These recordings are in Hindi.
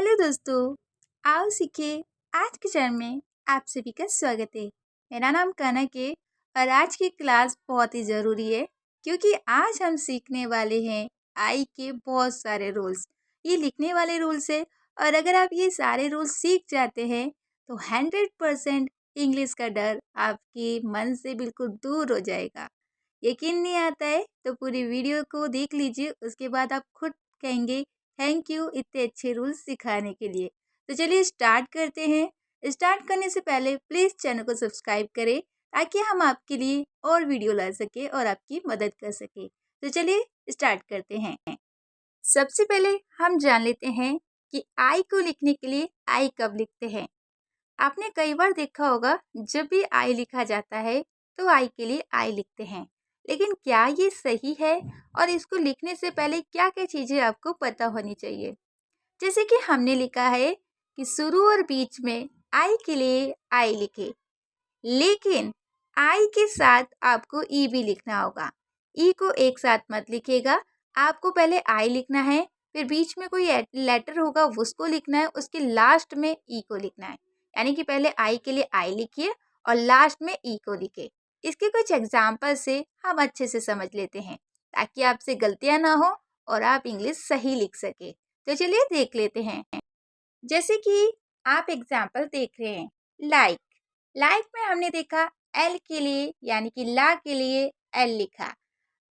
हेलो दोस्तों, आओ सीखे। आज के चरण में आप सभी का स्वागत है। मेरा नाम कनक है और आज की क्लास बहुत ही ज़रूरी है क्योंकि आज हम सीखने वाले हैं आई के बहुत सारे रूल्स। ये लिखने वाले रूल्स है और अगर आप ये सारे रूल्स सीख जाते हैं तो 100% इंग्लिश का डर आपके मन से बिल्कुल दूर हो जाएगा। यकीन नहीं आता है तो पूरी वीडियो को देख लीजिए, उसके बाद आप खुद कहेंगे थैंक यू इतने अच्छे रूल्स सिखाने के लिए। तो चलिए स्टार्ट करते हैं। स्टार्ट करने से पहले प्लीज़ चैनल को सब्सक्राइब करें ताकि हम आपके लिए और वीडियो ला सके और आपकी मदद कर सके। तो चलिए स्टार्ट करते हैं। सबसे पहले हम जान लेते हैं कि आई को लिखने के लिए आई कब लिखते हैं। आपने कई बार देखा होगा जब भी आई लिखा जाता है तो आई के लिए आई लिखते हैं, लेकिन क्या ये सही है? और इसको लिखने से पहले क्या क्या चीज़ें आपको पता होनी चाहिए। जैसे कि हमने लिखा है कि शुरू और बीच में आई के लिए आई लिखे, लेकिन आई के साथ आपको ई भी लिखना होगा। ई को एक साथ मत लिखिएगा, आपको पहले आई लिखना है, फिर बीच में कोई लेटर होगा उसको लिखना है, उसके लास्ट में ई को लिखना है। यानी कि पहले आई के लिए आई लिखिए और लास्ट में ई को लिखे। इसके कुछ एग्जाम्पल से हम अच्छे से समझ लेते हैं ताकि आपसे गलतियां ना हो और आप इंग्लिश सही लिख सके। तो चलिए देख लेते हैं। जैसे कि आप एग्जाम्पल देख रहे हैं, लाइक। लाइक में हमने देखा एल के लिए यानी कि ला के लिए एल लिखा,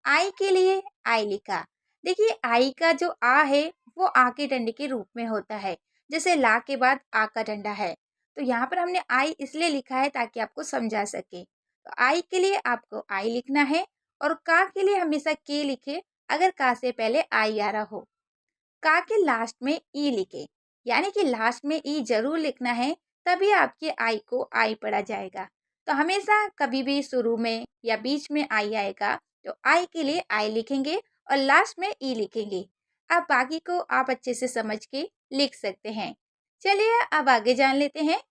आई के लिए आई लिखा। देखिए आई का जो आ है वो आ के डंडे के रूप में होता है, जैसे ला के बाद आ का डंडा है। तो यहाँ पर हमने आई इसलिए लिखा है ताकि आपको समझा सके। तो आई के लिए आपको आई लिखना है और का के लिए हमेशा के लिखे अगर का से पहले आई आ रहा हो। का के लास्ट में ई लिखे, यानी कि लास्ट में ई जरूर लिखना है, तभी आपके आई को आई पढ़ा जाएगा। तो हमेशा कभी भी शुरू में या बीच में आई आएगा तो आई के लिए आई लिखेंगे और लास्ट में ई लिखेंगे। अब बाकी को आप अच्छे से समझ के लिख सकते हैं। चलिए अब आगे जान लेते हैं।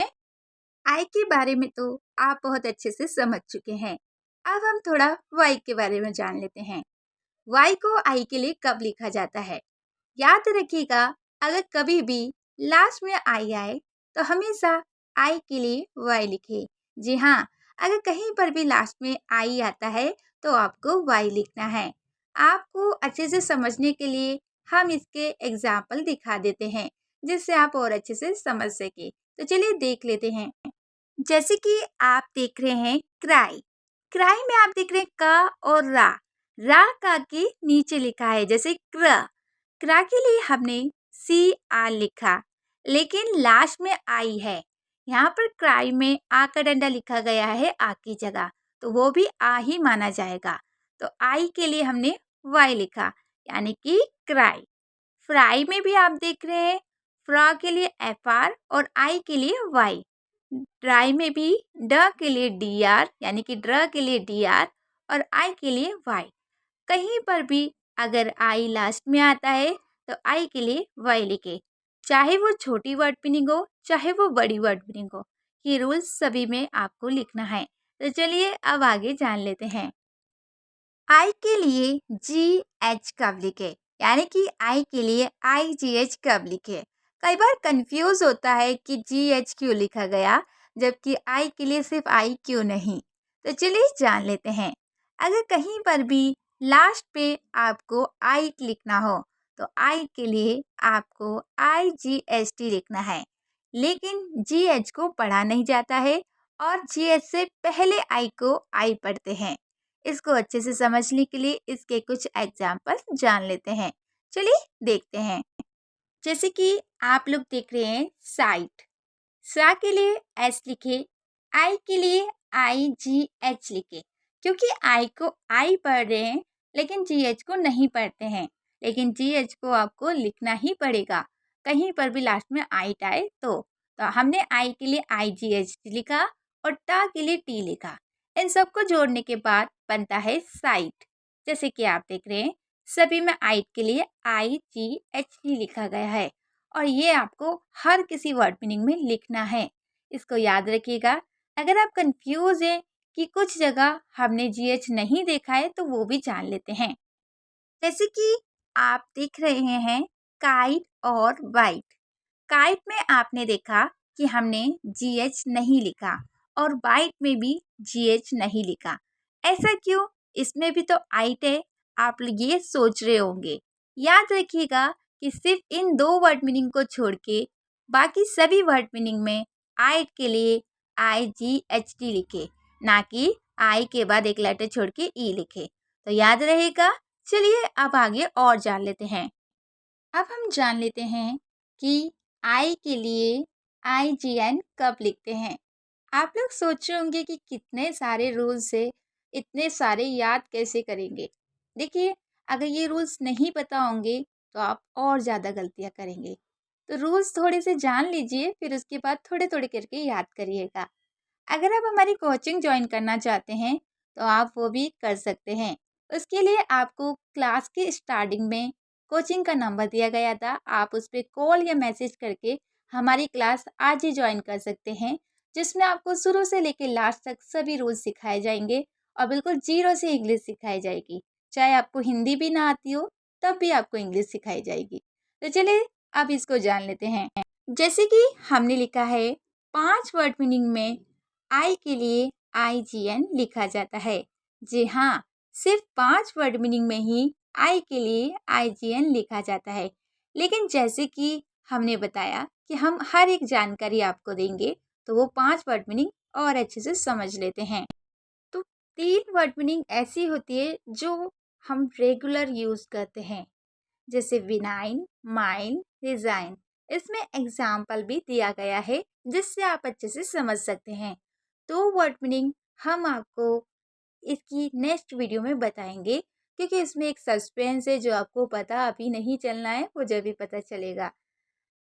आई के बारे में तो आप बहुत अच्छे से समझ चुके हैं। अब हम थोड़ा वाई के बारे में जान लेते हैं। वाई को आई के लिए कब लिखा जाता है? याद रखिएगा, अगर कभी भी लास्ट में आई आए तो हमेशा आई के लिए वाई लिखे। जी हाँ, अगर कहीं पर भी लास्ट में आई आता है तो आपको वाई लिखना है। आपको अच्छे से समझने के लिए हम इसके एग्जाम्पल दिखा देते हैं जिससे आप और अच्छे से समझ सके। तो चलिए देख लेते हैं। जैसे कि आप देख रहे हैं क्राई। क्राई में आप देख रहे हैं का और रा का के नीचे लिखा है, जैसे क्रा के लिए हमने सी आर लिखा, लेकिन लास्ट में आई है। यहाँ पर क्राई में आ का डंडा लिखा गया है आ की जगह, तो वो भी आ ही माना जाएगा। तो आई के लिए हमने वाई लिखा, यानी कि क्राई। फ्राई में भी आप देख रहे हैं फ्रा के लिए एफ आर और आई के लिए वाई। ड्राई में भी ड के लिए डी आर, यानी कि ड्र के लिए डी आर और आई के लिए वाई। कहीं पर भी अगर आई लास्ट में आता है तो आई के लिए वाई लिखे, चाहे वो छोटी वर्ड मीनिंग हो चाहे वो बड़ी वर्ड मीनिंग हो। ये रूल्स सभी में आपको लिखना है। तो चलिए अब आगे जान लेते हैं। आई के लिए जी एच कब लिखे, यानी कि आई के लिए आई जी एच कब लिखे। कई बार कंफ्यूज होता है कि जी एच क्यों लिखा गया जबकि आई के लिए सिर्फ आई क्यों नहीं। तो चलिए जान लेते हैं। अगर कहीं पर भी लास्ट पे आपको आई लिखना हो तो आई के लिए आपको आई जी एच टी लिखना है, लेकिन जी एच को पढ़ा नहीं जाता है और जी एच से पहले आई को आई पढ़ते हैं। इसको अच्छे से समझने के लिए इसके कुछ एग्जाम्पल जान लेते हैं। चलिए देखते हैं। जैसे कि आप लोग देख रहे हैं साइट। सा के लिए एस लिखे, आई के लिए आई जी एच लिखे, क्योंकि आई को आई पढ़ रहे हैं लेकिन जी एच को नहीं पढ़ते हैं, लेकिन जी एच को आपको लिखना ही पड़ेगा कहीं पर भी लास्ट में आई आए तो हमने आई के लिए आई जी एच लिखा और टा के लिए टी लिखा। इन सबको जोड़ने के बाद बनता है साइट। जैसे कि आप देख रहे हैं सभी में आई के लिए आई जी एच ही लिखा गया है और ये आपको हर किसी वर्ड मीनिंग में लिखना है। इसको याद रखिएगा। अगर आप कंफ्यूज हैं कि कुछ जगह हमने जी एच नहीं देखा है तो वो भी जान लेते हैं। जैसे कि आप देख रहे हैं काइट और वाइट। काइट में आपने देखा कि हमने GH नहीं लिखा और बाइट में भी GH नहीं लिखा। ऐसा क्यों? इसमें भी तो आइट है। आप ये सोच रहे होंगे। याद रखिएगा कि सिर्फ इन दो वर्ड मीनिंग को छोड़ के बाकी सभी वर्ड मीनिंग में आइट के लिए IGHT लिखे, ना कि आई के बाद एक लेटर छोड़ के ई लिखे। तो याद रहेगा। चलिए अब आगे और जान लेते हैं। अब हम जान लेते हैं कि आई के लिए IGN कब लिखते हैं। आप लोग सोच रहे होंगे कि कितने सारे रूल्स से इतने सारे याद कैसे करेंगे। देखिए, अगर ये रूल्स नहीं पता होंगे तो आप और ज़्यादा गलतियाँ करेंगे। तो रूल्स थोड़े से जान लीजिए, फिर उसके बाद थोड़े थोड़े करके याद करिएगा। अगर आप हमारी कोचिंग ज्वाइन करना चाहते हैं तो आप वो भी कर सकते हैं। उसके लिए आपको क्लास के स्टार्टिंग में कोचिंग का नंबर दिया गया था, आप उस पर कॉल या मैसेज करके हमारी क्लास आज ही ज्वाइन कर सकते हैं, जिसमें आपको शुरू से लेकर लास्ट तक सभी रूल्स सिखाए जाएंगे और बिल्कुल जीरो से इंग्लिश सिखाई जाएगी। चाहे आपको हिंदी भी ना आती हो तब भी आपको इंग्लिश सिखाई जाएगी। तो चलिए अब इसको जान लेते हैं। जैसे कि हमने लिखा है 5 वर्ड मीनिंग में आई के लिए IGN लिखा जाता है। जी हाँ, सिर्फ 5 वर्ड मीनिंग में ही आई के लिए IGN लिखा जाता है। लेकिन जैसे कि हमने बताया कि हम हर एक जानकारी आपको देंगे, तो वो 5 वर्ड मीनिंग और अच्छे से समझ लेते हैं। तो 3 वर्ड मीनिंग ऐसी होती है जो हम रेगुलर यूज़ करते हैं, जैसे विनाइन, माइन, रिजाइन। इसमें एग्जाम्पल भी दिया गया है जिससे आप अच्छे से समझ सकते हैं। तो वर्ड मीनिंग हम आपको इसकी नेक्स्ट वीडियो में बताएंगे, क्योंकि इसमें एक सस्पेंस है जो आपको पता अभी नहीं चलना है, वो जब भी पता चलेगा।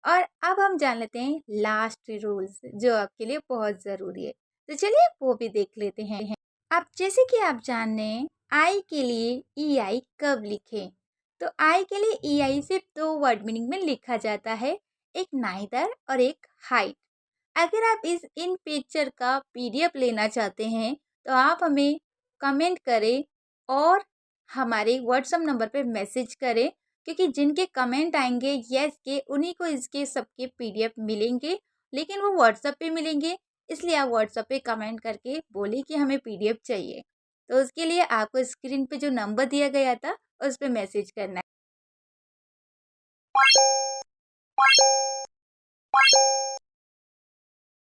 और अब हम जान लेते हैं लास्ट रूल्स जो आपके लिए बहुत ज़रूरी है। तो चलिए वो भी देख लेते हैं। अब जैसे कि आप जाने आई के लिए EI कब लिखें। तो आई के लिए EI सिर्फ 2 वर्ड मीनिंग में लिखा जाता है, एक नाइदर और एक हाइट। अगर आप इन पिक्चर का PDF लेना चाहते हैं तो आप हमें कमेंट करें और हमारे व्हाट्सएप नंबर पे मैसेज करें, क्योंकि जिनके कमेंट आएंगे यस के उन्हीं को इसके सबके PDF मिलेंगे, लेकिन वो व्हाट्सएप पे मिलेंगे। इसलिए आप व्हाट्सएप पे कमेंट करके बोले कि हमें PDF चाहिए। तो उसके लिए आपको स्क्रीन पे जो नंबर दिया गया था उस पर मैसेज करना है।